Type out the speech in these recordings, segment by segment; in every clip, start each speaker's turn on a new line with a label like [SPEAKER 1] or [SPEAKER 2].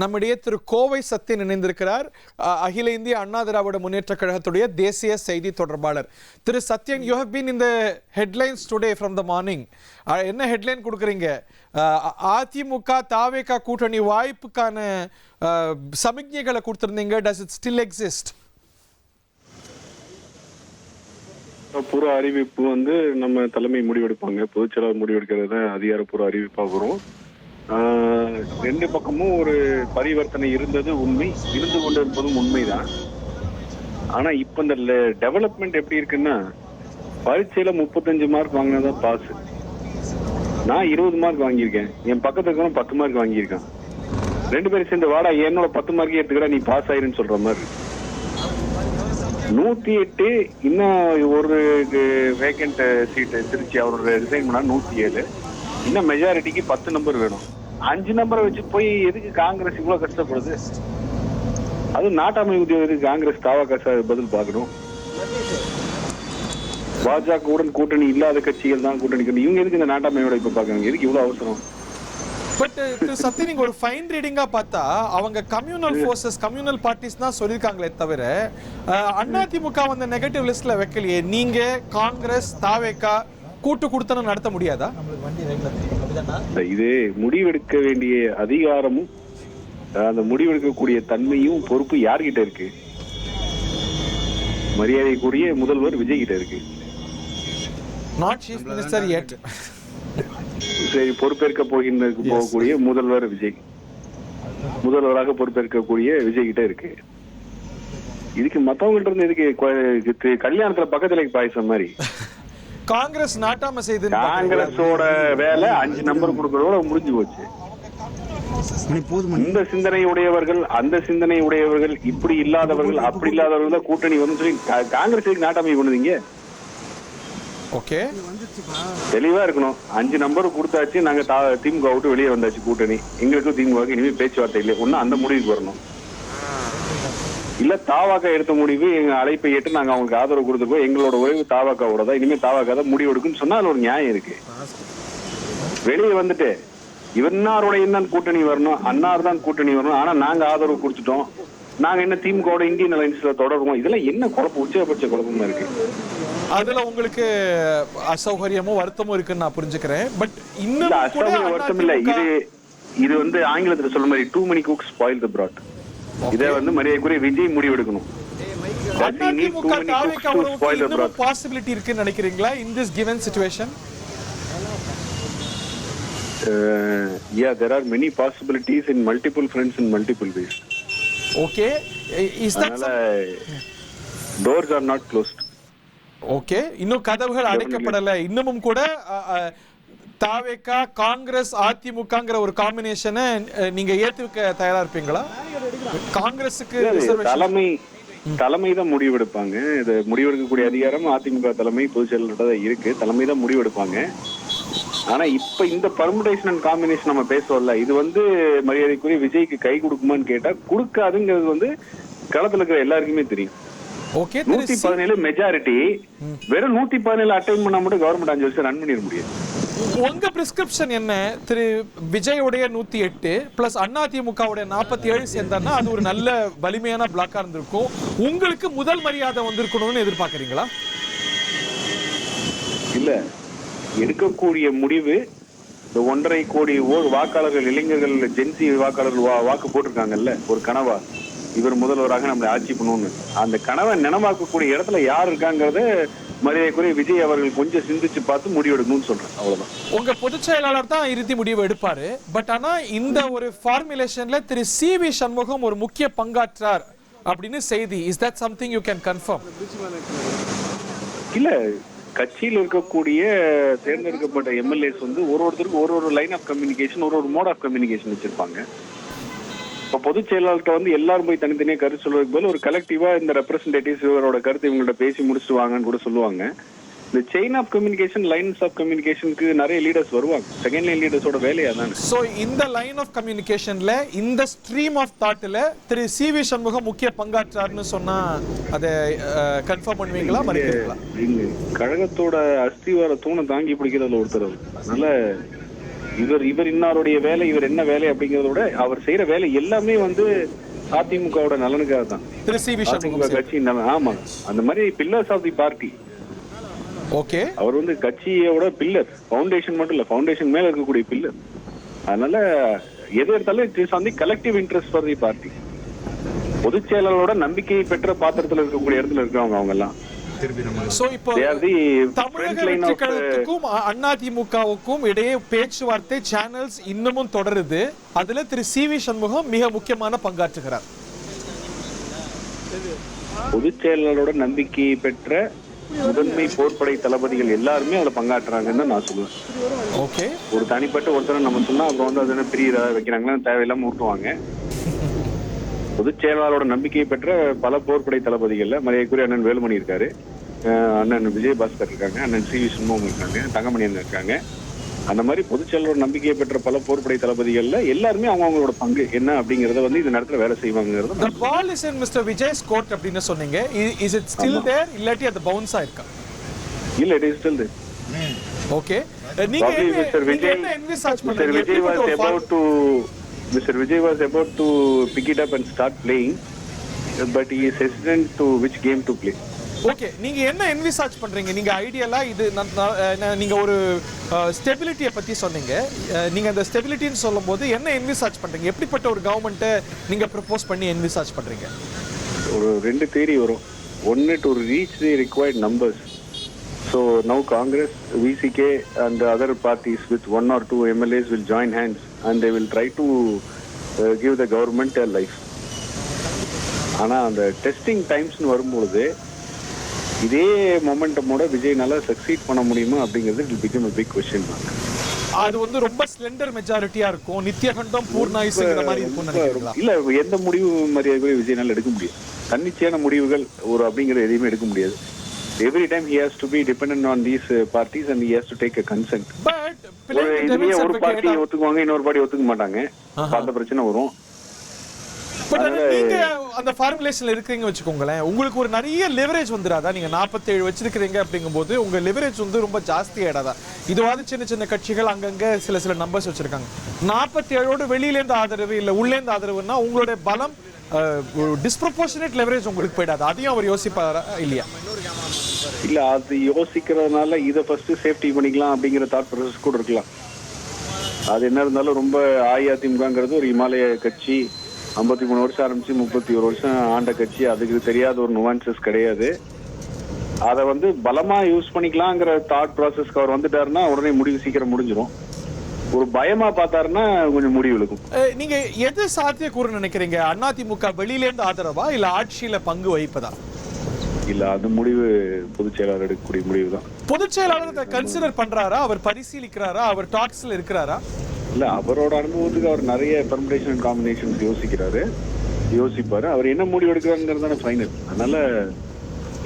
[SPEAKER 1] நம்முடைய திரு கோவை சத்தியன் இணைந்திருக்கிறார். அகில இந்திய அண்ணா திராவிட முன்னேற்ற கழகத்துடைய தேசிய செய்தி தொடர்பாளர். Thiru Sathyan, you have been in the headlines today from the morning. என்ன ஹெட்லைன் கொடுக்குறீங்க? அதிமுக தாவேகா கூட்டணி வாய்ப்புக்கான சமிக்ஞைகளை கொடுத்திருந்தீங்க. Does it still exist?
[SPEAKER 2] பூர்வ அறிவிப்பு நம்ம தலைமை முடிவெடுப்பாங்க. பொதுச்செயலாளர் முடிவெடுக்கிறது தான் அதிகாரப்பூர்வ அறிவிப்பாக வரும். ரெண்டு பக்கமும் ஒரு பரிவர்த்தனை இருந்தது உண்மை, இருந்து கொண்டு இருப்பதும் உண்மைதான். ஆனா இப்ப இந்த டெவலப்மெண்ட் எப்படி இருக்குன்னா, பரீட்சையில 35 மார்க் வாங்கினதான் பாஸ். நான் 20 மார்க் வாங்கியிருக்கேன், என் பக்கத்துல இருக்கவன் 10 மார்க் வாங்கியிருக்கான். ரெண்டு பேரும் சேர்ந்து வாடா என்னோட 10 மார்க் எடுத்துக்கடா நீ பாஸ் ஆயிருன்னு சொல்ற மாதிரி. 108 இன்னும் ஒரு வேகண்ட் சீட் திருச்சி அவரோட ரிசைன் பண்ணா 107. இன்னும் மெஜாரிட்டிக்கு 10 நம்பர் வேணும். 5 நம்பரை வச்சு போய் எதுக்கு காங்கிரஸ் இவ்வளவு கஷ்டப்படுது? அது நாட்டாமை உத்தியோகத்துக்கு காங்கிரஸ் தாவா பதில் பார்க்கணும். பாஜகவுடன் கூட்டணி இல்லாத கட்சிகள் தான் கூட்டணி. இவங்க எதுக்கு இந்த நாட்டாமையோட இப்ப பாக்குறாங்க? எதுக்கு இவ்வளவு அவசரம்?
[SPEAKER 1] பட் சத்யா, நீங்க ஒரு ஃபைன் ரீடிங்கா பார்த்தா அவங்க கம்யூனல் ஃபோர்சஸ், கம்யூனல் பார்ட்டிஸ் தான் சொல்லியிருக்காங்களே தவிர அதிமுக வந்து நெகட்டிவ் லிஸ்ட்ல வைக்கலையே. நீங்க காங்கிரஸ் தாவேகா கூட்டு கொடுத்தனும் நடத்த முடியாதா?
[SPEAKER 2] இது முடிவெடுக்க வேண்டிய அதிகாரமும் அந்த முடிவெடுக்கக்கூடிய தன்மையும் பொறுப்பு யார்கிட்ட இருக்கு? மரியாதைக்குரிய முதல்வர் விஜய் கிட்ட இருக்கு.
[SPEAKER 1] Not chief minister yet.
[SPEAKER 2] சரி, பொறுப்பேற்க போகக்கூடிய முதல்வர் விஜய், முதல்வராக பொறுப்பேற்கக்கூடிய விஜய் கிட்ட இருக்கு. இதுக்கு மத்தவங்கள்ட்ட இருந்து எதுக்கு கல்யாணத்துல பக்கத்துல பாயசம் மாதிரி
[SPEAKER 1] காங்கிரஸ் நாட்டாம செய்து?
[SPEAKER 2] காங்கிரஸோட வேலை 5 நம்பர் கொடுக்கறதோட முடிஞ்சு போச்சு. இந்த சிந்தனை உடையவர்கள், அந்த சிந்தனை உடையவர்கள், இப்படி இல்லாதவர்கள், அப்படி இல்லாதவர்கள் கூட்டணி வந்து சொல்லி காங்கிரஸ் நாட்டாமை பண்ணுவீங்க.
[SPEAKER 1] ஓகே,
[SPEAKER 2] தெளிவா இருக்கணும். 5 நம்பர் கொடுத்தாச்சு, நாங்க திமுக விட்டு வெளியே வந்தாச்சு கூட்டணி. எங்களுக்கும் திமுக இனிமே பேச்சுவார்த்தை இல்லை. ஒண்ணு அந்த முடிவுக்கு வரணும், இல்ல தாவாக எடுத்த முடிவு எங்க அழைப்பை ஏற்று நாங்க அவங்களுக்கு ஆதரவு கொடுத்துருக்கோம், எங்களோட உறவு தாவாக்காவோட தான், இனிமே தாவாக்கா தான் முடிவு எடுக்குன்னு சொன்னா அதுல ஒரு நியாயம் இருக்கு. வெளியே வந்துட்டு இவன்னாரோட தான் கூட்டணி வரணும், அன்னார் தான் கூட்டணி வரணும், ஆனா நாங்க ஆதரவு கொடுத்துட்டோம், நாங்க என்ன திமுக இந்தியன் அலைன்ஸ்ல தொடருவோம். இதெல்லாம் என்ன குழப்பம், உச்சபட்ச குழப்பமா இருக்கு.
[SPEAKER 1] அதுல உங்களுக்கு அசௌகரியமும் வருத்தமும் இருக்குன்னு நான் புரிஞ்சுக்கிறேன். பட் இன்னும்
[SPEAKER 2] அசௌகரியம் வருத்தம் இல்ல. இது ஆங்கிலத்துல சொல்ற மாதிரி too many cooks spoil the broth. இதை மரியாதைக்குரிய விஜய் முடிவெடுக்கணும்.
[SPEAKER 1] பாசிபிலிட்டி இருக்குன்னு நினைக்கிறீங்களா in this given situation?
[SPEAKER 2] Yeah, there are many possibilities in multiple fronts in multiple ways.
[SPEAKER 1] Okay, is that
[SPEAKER 2] doors are not closed.
[SPEAKER 1] Okay, இன்னும் கதவுகள் அடைக்கப்படல. இன்னமும் கூட தாவேகா காங்கிரஸ் அதிமுகங்கிற ஒரு காம்பினேஷனை நீங்க ஏத்துக்க தயாரா இருப்பீங்களா? காங்கிரஸுக்கு
[SPEAKER 2] தலைமை தான் முடிவெடுப்பாங்க. இது முடிவெடுக்கக்கூடிய அதிகாரம் அதிமுக தலைமை, பொதுச் செயலாளர் தான் இருக்கு. தலைமை தான் முடிவெடுப்பாங்க. ஆனா இப்ப இந்த பர்முடேஷன் அண்ட் காம்பினேஷன் நம்ம பேசுவோம்ல, இது மரியாதைக்குரிய விஜய்க்கு கை கொடுக்குமான்னு கேட்டா கொடுக்காதுங்கிறது களத்துல இருக்கிற எல்லாருக்குமே தெரியும். 117 மெஜாரிட்டி, வெறும் 117 அட்டைன் பண்ணா மட்டும் கவர்மெண்ட் 5 வருஷம் ரன் பண்ணிட முடியாது.
[SPEAKER 1] உங்க பிரிஸ்கிரிப்ஷன் என்ன? திரு விஜயோடைய 108 பிளஸ் அதிமுகவுடைய 47 சேர்ந்தான்னா அது ஒரு நல்ல வலிமையான பிளாக்கா இருந்திருக்கும். உங்களுக்கு முதல் மரியாதை வந்திருக்கணும்னு எதிர்பார்க்கறீங்களா?
[SPEAKER 2] இல்ல, எடுக்கக்கூடிய முடிவு இந்த 1.5 கோடி வாக்காளர்கள், இளைஞர்கள், ஜென்சி வாக்காளர்கள் வாக்கு போட்டிருக்காங்கல்ல, ஒரு கனவா இவர் முதல்வராக நம்மளை ஆட்சி பண்ணணும்னு. அந்த கனவை நினைவாக்கக்கூடிய இடத்துல யார் இருக்காங்கிறத மரியாதைக்குரிய விஜய் அவர்கள் கொஞ்சம் சிந்திச்சு பார்த்து முடிவெடுக்கணும்னு சொல்றேன். அவ்வளவுதான்.
[SPEAKER 1] உங்க பொதுச் செயலாளர் தான் இறுதி முடிவு எடுப்பாரு. பட் ஆனா இந்த ஒரு ஃபார்முலேஷன்ல திரு CV சண்முகம் ஒரு முக்கிய பங்காற்றார் அப்படின்னு செய்தி. Is that something you can confirm?
[SPEAKER 2] இல்ல, கட்சியில் இருக்கக்கூடிய தேர்ந்தெடுக்கப்பட்ட எம்எல்ஏஸ் ஒருத்தருக்கு ஒரு லைன் ஆஃப் கம்யூனிகேஷன், ஒரு மோட் ஆஃப் கம்யூனிகேஷன் வச்சிருப்பாங்க. இப்ப பொதுச் செயலாளர்கிட்ட எல்லாரும் போய் தனித்தனியா கருத்து சொல்றதுக்கு பதில் ஒரு கலெக்டிவா இந்த ரெப்ரஸன்டேட்டிவ்ஸ் இவரோட கருத்து இவங்கள்ட்ட பேசி முடிச்சுட்டு வாங்கன்னு கூட சொல்லுவாங்க. இந்த chain of communication, lines of கம்யூனிகேஷனுக்கு நிறைய லீடர்ஸ் வருவாங்க. செகண்ட் லைன் லீடர்ஸோட வேலையா தான்.
[SPEAKER 1] சோ இந்த லைன் ஆஃப் கம்யூனிகேஷன்ல, இந்த ஸ்ட்ரீம் ஆஃப் தாட்ல திரு CV சண்முகம் முக்கிய பங்காற்றார்னு சொன்னா அதை கன்ஃபார்ம் பண்ணுவீங்களா, மறுக்கிறீங்களா?
[SPEAKER 2] கழகத்தோட அஸ்திவார தூணை தாங்கி பிடிக்கிறதுல ஒருத்தர். அதனால இவர் இன்னாருடைய வேலை, இவர் என்ன வேலை அப்படிங்கறத விட அவர் செய்யற வேலை எல்லாமே வந்து அதிமுகவோட நலனுக்காக தான்.
[SPEAKER 1] திரு சி வி
[SPEAKER 2] அதிமுக கட்சி ஆமா, அந்த மாதிரி pillars of the party.
[SPEAKER 1] Okay,
[SPEAKER 2] அவர் வந்து கட்சியோட பில்லர், ஃபவுண்டேஷன் மட்டும் இல்ல, ஃபவுண்டேஷன் மேல இருக்கக்கூடிய பில்லர். அதனால எது எடுத்தாலும் it is on the collective interest for the party. பொதுச் செயலாளரோட நம்பிக்கையை பெற்ற பாத்திரத்துல இருக்கக்கூடிய இடத்துல இருக்கவங்க அவங்க எல்லாம்.
[SPEAKER 1] சோ இப்போ தமிழக வெற்றி கழகத்துக்கும் அதிமுகவுக்கும் இடையே பேச்சுவார்த்தை சேனல்ஸ் இன்னமும் தொடருது. அதுல திரு சி வி சண்முகம் மிக முக்கியமான பங்காற்றுகிறார்.
[SPEAKER 2] பொதுச் செயலாளரோட நம்பிக்கையை பெற்ற முதன்மை போர்ப்படை தளபதிகள் எல்லாருமே அதுல பங்காற்றுறாங்கன்னு நான் சொல்லுவேன்.
[SPEAKER 1] ஓகே,
[SPEAKER 2] ஒரு தனிப்பட்ட ஒருத்தரை நம்ம சொன்னா அப்புறம் வந்து அது பெரிய வைக்கிறாங்கன்னா தேவையில்லாம ஊட்டுவாங்க. பொதுச் செயலாளரோட நம்பிக்கையை பெற்ற பல போர்ப்படை தளபதிகள்ல மரியாதைக்குரிய அண்ணன் வேலுமணி இருக்காரு, அண்ணன் விஜயபாஸ்கர் இருக்காங்க, அண்ணன் சி வி சண்முகம் இருக்காங்க, தங்கமணி அண்ணன் இருக்காங்க. அந்த மாதிரி பொதுச் செயலாளரோட நம்பிக்கையை பெற்ற பல போர்ப்படை தளபதிகள்ல எல்லாருமே அவங்களோட பங்கு என்ன அப்படிங்கறத வந்து இந்த நேரத்துல வேலை செய்வாங்கிறது.
[SPEAKER 1] The ball is in Mr. Vijay's court அப்படினு சொன்னீங்க. Is it still there இல்லாட்டி அது பவுன்ஸ் ஆயிருக்கா?
[SPEAKER 2] இல்ல, it is still there.
[SPEAKER 1] Okay, நீங்க என்ன என்விசாஜ் பண்றீங்க?
[SPEAKER 2] Mr. Vijay was about to pick it up and start playing, but he is hesitant to which game to play.
[SPEAKER 1] Okay, நீங்க என்ன என்விசாஜ் பண்றீங்க? நீங்க ஐடியலா இது நீங்க ஒரு ஸ்டெபிலிட்டியை பத்தி சொன்னீங்க. நீங்க அந்த ஸ்டெபிலிட்டின்னு சொல்லும்போது என்ன என்விசாஜ் பண்றீங்க? எப்படிப்பட்ட ஒரு கவர்மெண்ட்டை நீங்க ப்ரப்போஸ் பண்ணி என்விசாஜ் பண்றீங்க?
[SPEAKER 2] ஒரு ரெண்டு தேரி வரும். ஒன்னு, to reach the required numbers. So now Congress, VCK and the other parties with 1 or 2 MLAs will join hands and they will try to give the government a life. ஆனா அந்த டெஸ்டிங் டைம்ஸ்னு வரும்பொழுது இதே மொமெண்டமோட விஜய்னால சக்சீட் பண்ண முடியுமா அப்படிங்கிறது it will become a big question mark.
[SPEAKER 1] அது வந்து ரொம்ப ஸ்லெண்டர் மெஜாரிட்டியா இருக்கும், நித்யகண்டம் பூர்ணாயுஸ்ங்கிற மாதிரி இருக்கும்னு நினைக்கிறீங்களா?
[SPEAKER 2] இல்ல, எந்த முடிவு மரியாதை விஜய்னால எடுக்க முடியாது. தன்னிச்சையான முடிவுகள் ஒரு அப்படிங்கிற எதையுமே எடுக்க முடியாது. Every time he has to be dependent on these parties and he has to take a consent.
[SPEAKER 1] But
[SPEAKER 2] இதுலயே ஒரு பார்ட்டி ஒத்துக்குவாங்க, இன்னொரு பார்ட்டி ஒத்துக்க மாட்டாங்க. அந்த பிரச்சனை வரும்.
[SPEAKER 1] பட் நீங்க அந்த ஃபார்முலேஷன்ல இருக்கீங்க வச்சுக்கோங்களேன், உங்களுக்கு ஒரு நிறைய லெவரேஜ் வந்துடாதா? நீங்க 47 வச்சிருக்கீங்க அப்படிங்கும்போது உங்க லெவரேஜ் வந்து ரொம்ப ஜாஸ்தி ஆயிடாதா? இதுவாது சின்ன சின்ன கட்சிகள் அங்கங்க சில நம்பர்ஸ் வச்சிருக்காங்க. 47ஓட வெளியில இருந்து ஆதரவு இல்ல உள்ளே இருந்து ஆதரவுன்னா உங்களுடைய பலம் டிஸ்ப்ரொபோர்ஷனேட் லெவரேஜ் உங்களுக்கு போயிடாது. அதையும் அவர் யோசிப்பாரா இல்லையா?
[SPEAKER 2] இல்ல, அது யோசிக்கிறதுனால இதை ஃபர்ஸ்ட் சேஃப்டி பண்ணிக்கலாம் அப்படிங்கிற தாட் ப்ராசஸ் கூட இருக்கலாம். அது என்ன இருந்தாலும் ரொம்ப அஇஅதிமுகங்கிறது ஒரு இமாலய கட்சி, 53 வருஷம் ஆரம்பிச்சு 31 வருஷம் ஆண்ட கட்சி. அதுக்கு தெரியாத ஒரு நுவான்சஸ் கிடையாது. அதை வந்து பலமா யூஸ் பண்ணிக்கலாங்கிற தாட் ப்ராசஸ்க்கு அவர் வந்துட்டாருன்னா உடனே முடிவு சீக்கிரம் முடிஞ்சிடும். ஒரு பயமா பார்த்தாருன்னா கொஞ்சம் முடிவு இருக்கும்.
[SPEAKER 1] நீங்க எது சாத்திய கூற நினைக்கிறீங்க? அதிமுக வெளியில இருந்து ஆதரவா இல்ல ஆட்சியில பங்கு வகிப்பதா?
[SPEAKER 2] இல்ல, அது முடிவு பொதுச் செயலாளர் எடுக்கக்கூடிய முடிவு தான்.
[SPEAKER 1] பொதுச் செயலாளர் கன்சிடர் பண்றாரா? அவர் பரிசீலிக்கிறாரா? அவர் டாக்ஸ்ல இருக்கிறாரா?
[SPEAKER 2] இல்ல, அவரோட அனுபவத்துக்கு அவர் நிறைய பெர்முடேஷன் அண்ட் காம்பினேஷன்ஸ் யோசிப்பாரு. அவர் என்ன முடிவு எடுக்கிறாருங்கிறது ஃபைனல். அதனால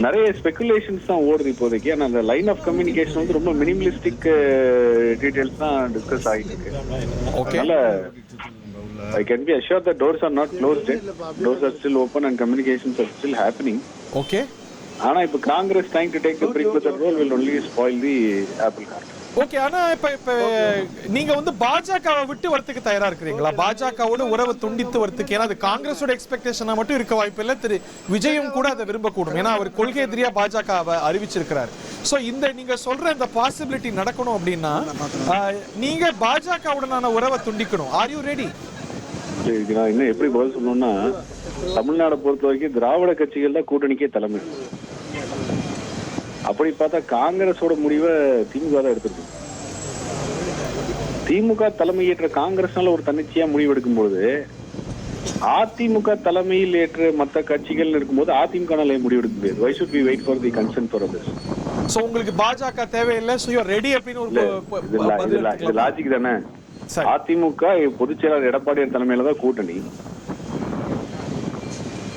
[SPEAKER 2] நிறைய ஸ்பெகுலேஷன்ஸ் தான் ஓடுது இப்போதைக்கு. ஆனா அந்த லைன் ஆஃப் கம்யூனிகேஷன் வந்து ரொம்ப மினிமலிஸ்டிக் டீடைல்ஸ் தான் டிஸ்கஸ் ஆகிட்டு இருக்கு. அதனால I can be assured that doors are not closed. Doors are still open and communications are still happening.
[SPEAKER 1] Okay.
[SPEAKER 2] ஆனா இப்ப Congress trying to take the brick with the role will only spoil the apple cart.
[SPEAKER 1] Okay, ஆனா இப்ப நீங்க வந்து பாஜகவை விட்டு வரத்துக்கு தயாரா இருக்கிறீங்களா? பாஜகவோட உறவை துண்டித்து வரத்துக்கு? ஏன்னா அது காங்கிரஸோட எக்ஸ்பெக்டேஷனா மட்டும் இருக்க வாய்ப்பு இல்லை. திரு விஜயும் கூட அதை விரும்பக்கூடும். ஏன்னா அவர் கொள்கை எதிரியா பாஜகவை அறிவிச்சிருக்கிறார். சோ இந்த நீங்க சொல்ற இந்த பாசிபிலிட்டி நடக்கணும் அப்படின்னா நீங்க பாஜகவுடனான உறவை துண்டிக்கணும். Are you ready?
[SPEAKER 2] நான் இன்னும் எப்படி பதில் சொல்லணும்னா, தமிழ்நாடை பொறுத்த வரைக்கும் திராவிட கட்சிகள் தான் கூட்டணிக்கே தலைமை. அப்படி பார்த்தா காங்கிரஸோட முடிவை திமுக தான் எடுத்திருக்கு. திமுக தலைமையேற்ற காங்கிரஸ்னால ஒரு தன்னிச்சையா முடிவு எடுக்கும்போது அதிமுக தலைமையில் ஏற்ற மற்ற கட்சிகள் இருக்கும்போது அதிமுக முடிவு எடுக்க முடியாது. Why should we wait for the consent for others?
[SPEAKER 1] So உங்களுக்கு பாஜக தேவையில்லை, சோ யூ ஆர் ரெடி அப்படின்னு ஒரு
[SPEAKER 2] லாஜிக் தானே. அதிமுக பொதுச் செயலாளர் எடப்பாடியார் தலைமையில தான் கூட்டணி.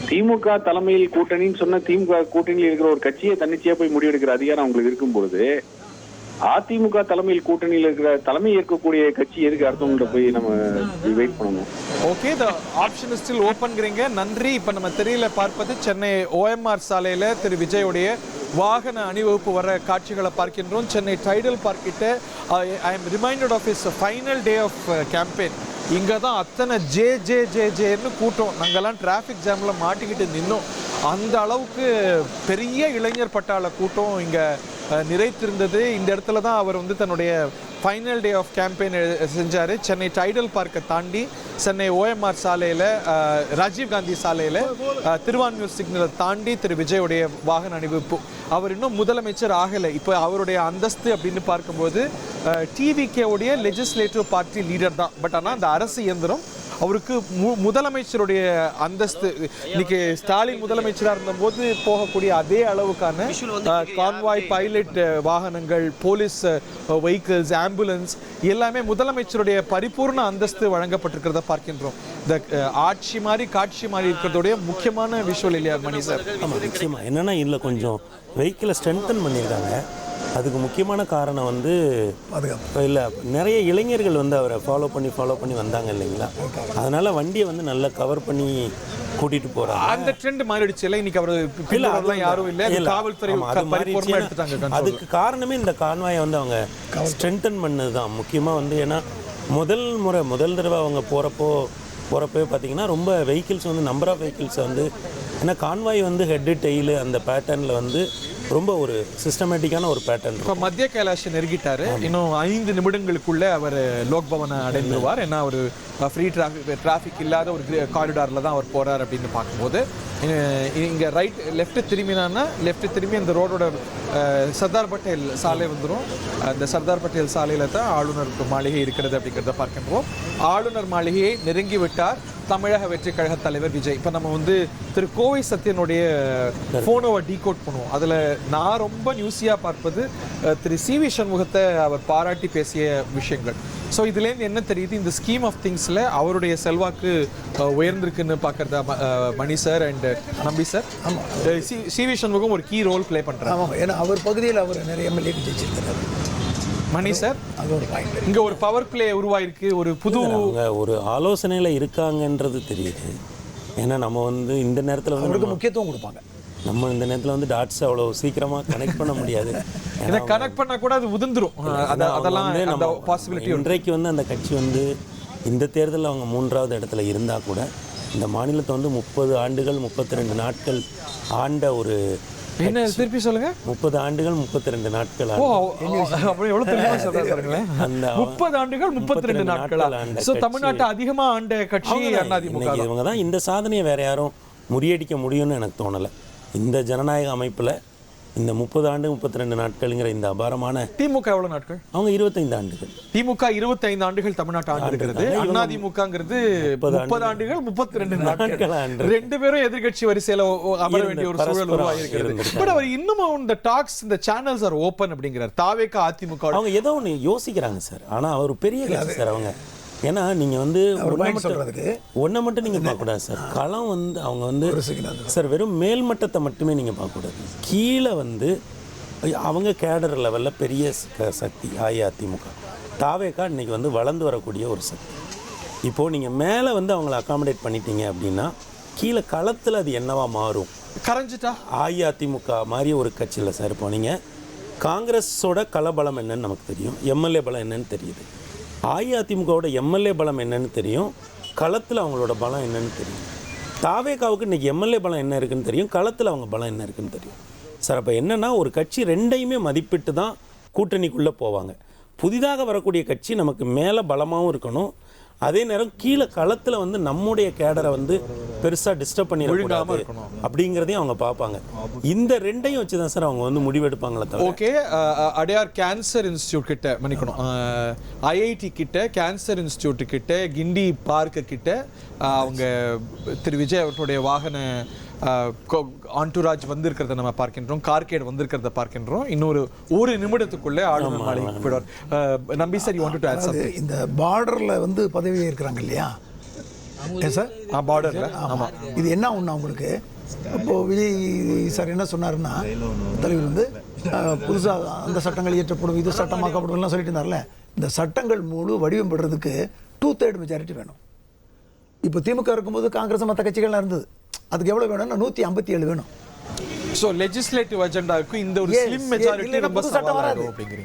[SPEAKER 2] திமுக தலைமையில் கூட்டணின்னு சொன்ன திமுக கூட்டணியில் இருக்கிற ஒரு கட்சியை தன்னிச்சையா போய் முடிவெடுக்கிற அதிகாரம் அவங்களுக்கு இருக்கும் பொழுது அதிமுக தலைமையில் கூட்டணியில் இருக்கிற தலைமை ஏற்கக்கூடிய கட்சி எதுக்கு அடுத்தவங்கள்ட்ட போய் நம்ம வெயிட் பண்ணணும்?
[SPEAKER 1] Okay, the option is still ஓபன்ங்கறீங்க. நன்றி. இப்ப நம்ம தெரியல பார்ப்பது சென்னை OMR சாலையில திரு விஜயோடைய வாகன அணிவகுப்பு வர காட்சிகளை பார்க்கின்றோம். சென்னை டைடல் பார்க் கிட்ட I am reminded of his final day of campaign. இங்கே தான் அத்தனை ஜேன்னு கூட்டம். நாங்கள்லாம் டிராஃபிக் ஜாமில் மாட்டிக்கிட்டு நின்னோம். அந்த அளவுக்கு பெரிய இளைஞர் பட்டாள கூட்டம் இங்கே நிறைத்திருந்தது. இந்த இடத்துல தான் அவர் வந்து தன்னுடைய ஃபைனல் டே ஆஃப் கேம்பெயின் செஞ்சார். சென்னை டைடல் பார்க்கை தாண்டி சென்னை ஓஎம்ஆர் சாலையில், ராஜீவ்காந்தி சாலையில், திருவான்மியூர் சிக்னலை தாண்டி திரு விஜயுடைய வாகன அணிவகுப்பு. அவர் இன்னும் முதலமைச்சர் ஆகலை. இப்போ அவருடைய அந்தஸ்து அப்படின்னு பார்க்கும்போது டிவிகேவுடைய லெஜிஸ்லேட்டிவ் பார்ட்டி லீடர் தான். பட் ஆனால் அந்த அரசு இயந்திரம் அவருக்கு முதலமைச்சருடைய அந்தஸ்து. இன்னைக்கு ஸ்டாலின் முதலமைச்சராக இருந்தபோது போகக்கூடிய அதே அளவுக்கான கான்வாய், பைலட் வாகனங்கள், போலீஸ் வெஹிக்கிள்ஸ், ஆம்புலன்ஸ் எல்லாமே முதலமைச்சருடைய பரிபூர்ண அந்தஸ்து வழங்கப்பட்டிருக்கிறத பார்க்கின்றோம். இந்த ஆட்சி மாதிரி காட்சி மாதிரி இருக்கிறதுடைய முக்கியமான விஷுவல் இல்லையா மணி சார்?
[SPEAKER 3] ஆமாம், நிச்சயமாக. என்னென்னா இதில் கொஞ்சம் வெஹிக்கிளை ஸ்ட்ரென்தன் பண்ணியிருக்காங்க. அதுக்கு முக்கியமான காரணம் வந்து இல்லை, நிறைய இளைஞர்கள் வந்து அவரை ஃபாலோ பண்ணி வந்தாங்க இல்லைங்களா. அதனால வண்டியை வந்து நல்லா கவர் பண்ணி கூட்டிட்டு போறாங்க.
[SPEAKER 1] அந்த ட்ரெண்ட் மாறிடுச்சு இல்லை. இன்னைக்கு அவர் யாரும் இல்லை, காவல்துறை பரிபூர்ணமா எடுத்துட்டாங்க.
[SPEAKER 3] அதுக்கு காரணமே இந்த கான்வாயை வந்து அவங்க ஸ்ட்ரென்தன் பண்ணது தான் முக்கியமாக வந்து. ஏன்னா முதல் தடவை அவங்க போகிறப்போ பார்த்தீங்கன்னா ரொம்ப வெஹிக்கிள்ஸ் வந்து நம்பர் ஆஃப் வெஹிக்கிள்ஸ் வந்து, ஏன்னா கான்வாய் வந்து ஹெட்டு டெய்லு அந்த பேட்டர்னில் வந்து ரொம்ப ஒரு சிஸ்டமேட்டிக்கான ஒரு பேட்டர்ன்.
[SPEAKER 1] இப்போ மத்திய கைலாஷை நெருங்கிட்டாரு. இன்னும் 5 நிமிடங்களுக்குள்ளே அவர் லோக் பவனை அடைந்துருவார். ஏன்னா அவர் ஃப்ரீ டிராஃபிக் இல்லாத ஒரு காரிடாரில் தான் அவர் போகிறார் அப்படின்னு பார்க்கும்போது, இங்கே லெஃப்ட் திரும்பி அந்த ரோடோட சர்தார் பட்டேல் சாலை வந்துடும். அந்த சர்தார் பட்டேல் சாலையில் தான் ஆளுநர் மாளிகை இருக்கிறது அப்படிங்கிறத பார்க்கின்றோம். ஆளுநர் மாளிகையை நெருங்கி விட்டார் தமிழக வெற்றி கழக தலைவர் விஜய். இப்போ நம்ம வந்து திரு கோவை சத்யனுடைய ஃபோனோவை டீகோட் பண்ணுவோம். அதில் நான் ரொம்ப நியூஸியாக பார்ப்பது திரு சிவி சண்முகத்தை அவர் பாராட்டி பேசிய விஷயங்கள். ஸோ இதுலேருந்து என்ன தெரியுது, இந்த ஸ்கீம் ஆஃப் திங்ஸில் அவருடைய செல்வாக்கு உயர்ந்திருக்குன்னு பார்க்குறதா மணி சார் அண்ட் நம்பி சார்?
[SPEAKER 4] ஆமாம்,
[SPEAKER 1] சிவி சண்முகம் ஒரு கீ ரோல் ப்ளே பண்ணுறாரு.
[SPEAKER 4] ஆமாம், ஏன்னா அவர் பகுதியில் அவர் நிறைய எம்எல்ஏ ஜெயிச்சிருக்கிறார்.
[SPEAKER 1] மணி சார்,
[SPEAKER 4] அது ஒரு பாயிண்ட்.
[SPEAKER 1] இங்கே ஒரு பவர் பிளே உருவாயிருக்கு, ஒரு புது
[SPEAKER 3] ஒரு ஆலோசனையில் இருக்காங்கன்றது தெரியுது. ஏன்னா நம்ம வந்து இந்த நேரத்தில் வந்து
[SPEAKER 4] அவருக்கு முக்கியத்துவம் கொடுப்பாங்க.
[SPEAKER 3] நம்ம இந்த நேரத்தில் வந்து டாட்ஸ் அவ்வளோ சீக்கிரமாக கனெக்ட் பண்ண முடியாது.
[SPEAKER 1] இதை கனெக்ட் பண்ண கூட அது உதிர்ந்துரும். அதெல்லாம் நம்ம பாசிபிலிட்டி.
[SPEAKER 3] இன்றைக்கு வந்து அந்த கட்சி வந்து இந்த தேர்தலில் அவங்க 3வது இடத்துல இருந்தால் கூட இந்த மாநிலத்தை வந்து 30 ஆண்டுகள் 32 நாட்கள் ஆண்ட ஒரு,
[SPEAKER 1] என்ன திருப்பி சொல்லுங்க,
[SPEAKER 3] 30 ஆண்டுகள் 32 நாட்கள்
[SPEAKER 1] அந்த 30 ஆண்டுகள் 32 நாட்களா? தமிழ்நாட்டை அதிகமா ஆண்ட கட்சி அதிமுக.
[SPEAKER 3] இவங்க தான் இந்த சாதனையை வேற யாரும் முறியடிக்க முடியும்னு எனக்கு தோணலை. இந்த ஜனநாயக அமைப்பில் இந்த 30 ஆண்டு 32 நாட்கள்ங்கிற இந்த அபாரமான.
[SPEAKER 1] திமுக எவ்வளவு நாட்கள்?
[SPEAKER 3] அவங்க 25 ஆண்டுகள்.
[SPEAKER 1] திமுக 25 ஆண்டுகள் தமிழ்நாட்டு ஆண்டு இருக்கிறது. அதிமுகங்கிறது 30 ஆண்டுகள் 32 நாட்கள். ரெண்டு பேரும் எதிர்கட்சி வரிசையில அமர வேண்டிய ஒரு சூழல் உருவாகியிருக்கிறது. பட் அவர் இன்னமும் இந்த டாக்ஸ், இந்த சேனல்ஸ் ஆர் ஓப்பன் அப்படிங்கிறார். தாவேக அதிமுக
[SPEAKER 3] அவங்க ஏதோ ஒன்று யோசிக்கிறாங்க சார். ஆனால் அவர் பெரிய கட்சி சார் அவங்க. ஏன்னா நீங்கள் வந்து ஒன்றை மட்டும் நீங்கள் பார்க்கக்கூடாது சார். களம் வந்து அவங்க வந்து சார் வெறும் மேல்மட்டத்தை மட்டுமே நீங்கள் பார்க்கக்கூடாது. கீழே வந்து அவங்க கேடர் லெவலில் பெரிய சக்தி அஇஅதிமுக. தாவேகா இன்றைக்கி வந்து வளர்ந்து வரக்கூடிய ஒரு சக்தி. இப்போது நீங்கள் மேலே வந்து அவங்கள அகாமடேட் பண்ணிட்டீங்க அப்படின்னா கீழே களத்தில் அது என்னவா மாறும்?
[SPEAKER 1] கரைஞ்சிட்டா
[SPEAKER 3] அஇஅதிமுக மாதிரி ஒரு கட்சியில் சார். இப்போ நீங்கள் காங்கிரஸோட களபலம் என்னன்னு நமக்கு தெரியும், எம்எல்ஏ பலம் என்னன்னு தெரியுது. அஇஅதிமுகவோட எம்எல்ஏ பலம் என்னன்னு தெரியும், களத்தில் அவங்களோட பலம் என்னன்னு தெரியும். தாவேகாவுக்கு இன்றைக்கி எம்எல்ஏ பலம் என்ன இருக்குன்னு தெரியும், களத்தில் அவங்க பலம் என்ன இருக்குன்னு தெரியும் சார். அப்போ என்னென்னா ஒரு கட்சி ரெண்டையுமே மதிப்பிட்டு தான் கூட்டணிக்குள்ளே போவாங்க. புதிதாக வரக்கூடிய கட்சி நமக்கு மேலே பலமாகவும் இருக்கணும், அதே நேரம் கீழே களத்தில் வந்து நம்முடைய கேடரை வந்து பெருசாக டிஸ்டர்ப் பண்ணிடக்கூடாது அப்படிங்கிறதையும் அவங்க பார்ப்பாங்க. இந்த ரெண்டையும் வச்சு தான் சார் அவங்க வந்து முடிவெடுப்பாங்களே தவிர.
[SPEAKER 1] ஓகே, அடையார் கேன்சர் இன்ஸ்டியூட் கிட்ட மன்னிக்கணும், ஐஐடி கிட்ட, கேன்சர் இன்ஸ்டியூட் கிட்ட, கிண்டி பார்க்கு கிட்ட அவங்க திரு விஜய் அவர்களுடைய வாகன ஆண்டூராஜ் வந்திருக்கிறத நம்ம பார்க்கின்றோம், கார்கேட் வந்திருக்கிறத பார்க்கின்றோம். இன்னொரு ஒரு நிமிடத்துக்குள்ளே ஆளுநர் மாளிகைக்கு போயிடுவார். Nambi sir, you want to add something?
[SPEAKER 4] இந்த பார்டரில் வந்து பதவி இருக்கிறாங்க இல்லையா சார்,
[SPEAKER 1] பார்டரில். ஆமாம்,
[SPEAKER 4] இது என்ன ஒன்று அவங்களுக்கு இப்போது விஜய் சார் என்ன சொன்னாருன்னா, தலைவர் வந்து புதுசாக அந்த சட்டங்கள் இயற்றப்படும், இது சட்டமாக்கப்படும்லாம் சொல்லிட்டு இருந்தார்ல. இந்த சட்டங்கள் முழு வடிவம் பெறுறதுக்கு 2/3 மெஜாரிட்டி வேணும். இப்போ திமுக இருக்கும்போது காங்கிரஸ் மற்ற கட்சிகள்லாம் இருந்தது, அதுக்கு எவ்வளோ வேணும்னா 157 வேணும்.
[SPEAKER 1] ஸோ லெஜிஸ்லேட்டிவ் அஜெண்டாவுக்கு இந்த ஒரு
[SPEAKER 4] Yes.
[SPEAKER 1] ஸ்லிம் மெஜாரிட்டி
[SPEAKER 4] இல்லைன்னா
[SPEAKER 1] ரொம்ப
[SPEAKER 4] புது சட்டம்
[SPEAKER 1] சவாலாகும்
[SPEAKER 4] வராது.
[SPEAKER 1] அப்படிங்கிறீங்க.